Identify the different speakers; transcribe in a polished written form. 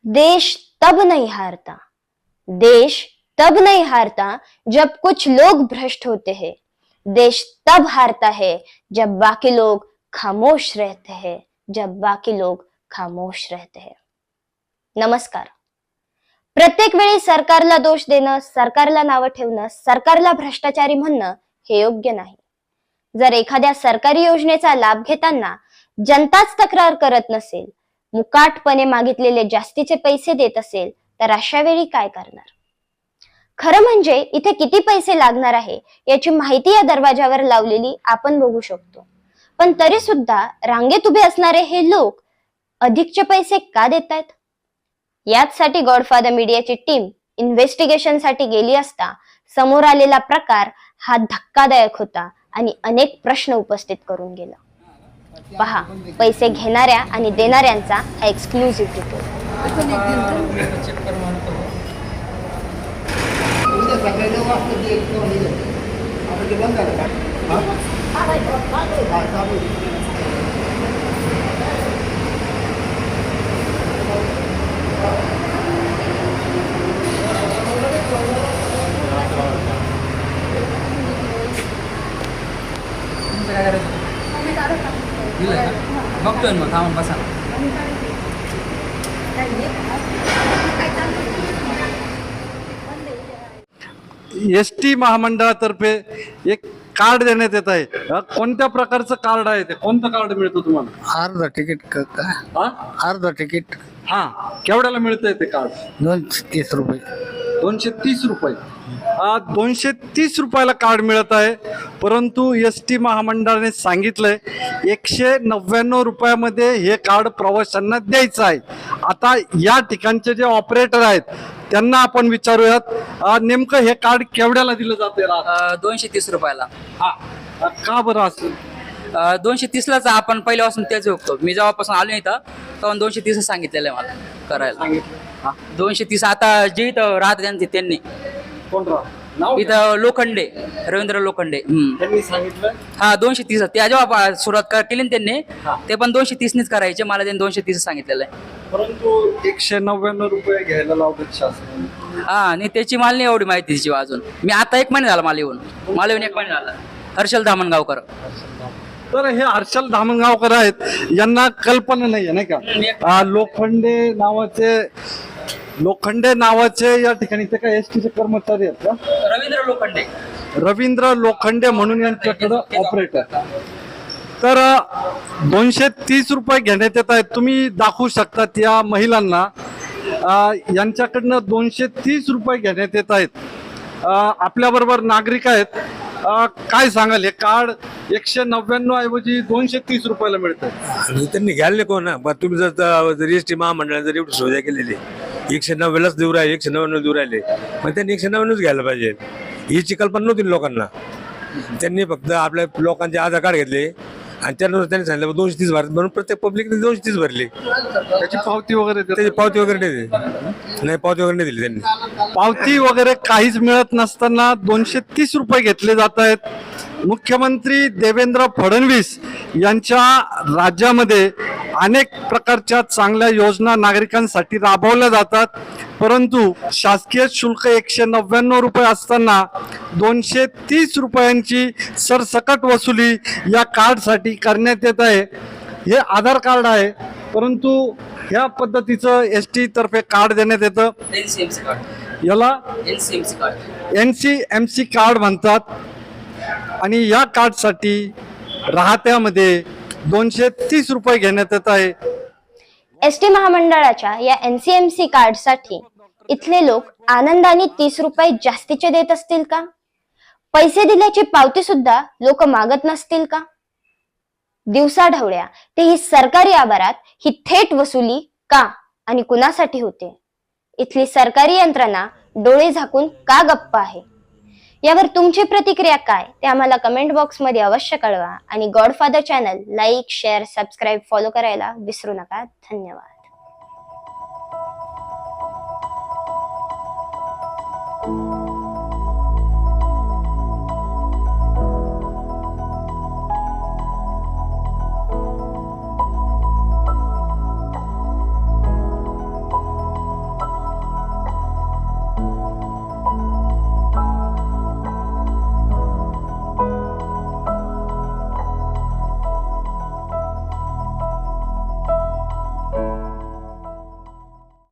Speaker 1: देश तब नहीं हारता, देश तब नहीं हारता जब कुछ लोग भ्रष्ट होते हैं। देश तब हारता है जब बाकी लोग खामोश रहते हैं, जब बाकी लोग खामोश रहते हैं। नमस्कार. प्रत्येक वेळी सरकारला दोष देणं, सरकारला नावं ठेवणं, सरकारला भ्रष्टाचारी म्हणणं हे योग्य नाही. जर एखाद्या सरकारी योजनेचा लाभ घेताना जनताच तक्रार करत नसेल, मुकाटपणे मागितलेले जास्तीचे पैसे देत असेल, तर अशा वेळी काय करणार? खरं म्हणजे इथे किती पैसे लागणार आहे याची माहिती या दरवाजावर लावलेली आपण बघू शकतो. पण तरी सुद्धा रांगेत उभे असणारे हे लोक अधिकचे पैसे का देत आहेत? याचसाठी गॉडफादर मीडियाची टीम इन्व्हेस्टिगेशन साठी गेली असता समोर आलेला प्रकार हा धक्कादायक होता आणि अनेक प्रश्न उपस्थित करून गेला. पहा पैसे घेणाऱ्या आणि देणाऱ्यांचा हा एक्सक्लुझिव्ह रिपोर्ट.
Speaker 2: बघतोय मग थांबून बसा.
Speaker 3: एसटी महामंडळातर्फे एक कार्ड देण्यात येत आहे. कोणत्या प्रकारचं कार्ड आहे ते? कोणतं कार्ड मिळतं तुम्हाला?
Speaker 4: अर्धा तिकीट
Speaker 3: हा
Speaker 4: अर्धा तिकीट
Speaker 3: हा केवढ्याला मिळतंय ते कार्ड?
Speaker 4: 230 रुपये.
Speaker 3: 230 रुपये. 230 रुपयाला कार्ड मिळत आहे. परंतु एस टी महामंडळाने सांगितलंय 199 रुपयामध्ये हे कार्ड प्रवाशांना द्यायचं आहे. आता या ठिकाणचे जे ऑपरेटर आहेत त्यांना आपण विचारूयात, नेमकं हे कार्ड केवढ्याला दिलं जाते?
Speaker 2: 230 रुपयाला.
Speaker 3: हा का बरं असं?
Speaker 2: 230 लाच आपण पहिल्यापासून तेच बघतो. मी जेव्हापासून आलो इथं तेव्हा 230 सांगितलेलं आहे मला करायला.
Speaker 3: सांगितलं
Speaker 2: 230. आता जे इथं राहत त्यांनी
Speaker 3: कोण नाव
Speaker 2: इथं लोखंडे, रवींद्र लोखंडे.
Speaker 3: त्यांनी सांगितलं
Speaker 2: हा 230. त्या जेव्हा सुरुवात केली ना त्यांनी
Speaker 3: हा.
Speaker 2: ते पण 230 करायचे. मला त्यांनी 230 सांगितलेलं आहे.
Speaker 3: परंतु 199 रुपये घ्यायला लावतात शासनाने.
Speaker 2: हा आणि त्याची मला नाही एवढी माहिती तिची अजून. मी आता 1 महिना झाला मला येऊन 1 महिना झाला. हर्षल धामणगावकर.
Speaker 3: तर हे हर्षल धामणगावकर आहेत, यांना कल्पना नाहीये नाही का? लोखंडे नावाचे या ठिकाणी ते काय एस चे कर्मचारी आहेत का?
Speaker 2: रवींद्र लोखंडे.
Speaker 3: रवींद्र लोखंडे म्हणून यांच्याकडं ऑपरेटर. तर 230 रुपये घेण्यात येत आहेत. तुम्ही दाखवू शकतात या महिलांना यांच्याकडनं 230 रुपये घेण्यात येत आहेत. आपल्या बरोबर नागरिक आहेत. काय सांगाल, हे कार्ड 199 ऐवजी 230 रुपयाला मिळतं?
Speaker 5: त्यांनी घ्यायला कोण ना? पण तुम्ही जर एस टी महामंडळाने जर एवढी सुविधा केलेली 190लाच देऊ राहिले, 199 देऊ राहिले, मग त्यांनी 199च घ्यायला पाहिजे. हिची कल्पना नव्हती लोकांना. त्यांनी फक्त आपल्या लोकांचे आधार कार्ड घेतले आणि त्यानुसार त्यांनी सांगितलं 230 भरत म्हणून प्रत्येक पब्लिकने 230 भरले.
Speaker 3: त्याची पावती वगैरे
Speaker 5: त्याची पावती वगैरे नाही दिली. नाही, पावती वगैरे नाही दिली त्यांनी.
Speaker 3: पावती वगैरे काहीच मिळत नसताना 230 रुपये घेतले जात आहेत. मुख्यमंत्री देवेंद्र फडणवीस यांच्या राज्यामध्ये अनेक प्रकारच्या चांगल्या योजना नागरिकांसाठी राबवल्या जातात. परंतु शासकीय शुल्क 199 रुपये असताना 230 रुपयांची सरसकट वसुली या कार्डसाठी करण्यात येत आहे. हे आधार कार्ड आहे, परंतु ह्या पद्धतीचं एस टी तर्फे कार्ड देण्यात येतं.
Speaker 2: NCMC card.
Speaker 3: याला
Speaker 2: NCMC कार्ड.
Speaker 3: NCMC कार्ड म्हणतात. आणि या कार्डसाठी राहत्यामध्ये 230 रुपये घेण्यात येत आहे.
Speaker 1: एसटी महामंडळाच्या या NCMC कार्डसाठी इथले लोक आनंदाने 30 रुपये जास्तीचे देत असतील का? पैसे दिल्याची पावती सुद्धा लोक मागत नसतील का? दिवसाढवळ्या तेही सरकारी आवारात ही थेट वसुली का आणि कुणासाठी होते? इथली सरकारी यंत्रणा डोळे झाकून का गप्प आहे? यावर तुमची प्रतिक्रिया काय ते आम्हाला कमेंट बॉक्स मध्ये अवश्य कळवा. आणि godfather channel like, share, subscribe, follow करायला विसरू नका. धन्यवाद. आहे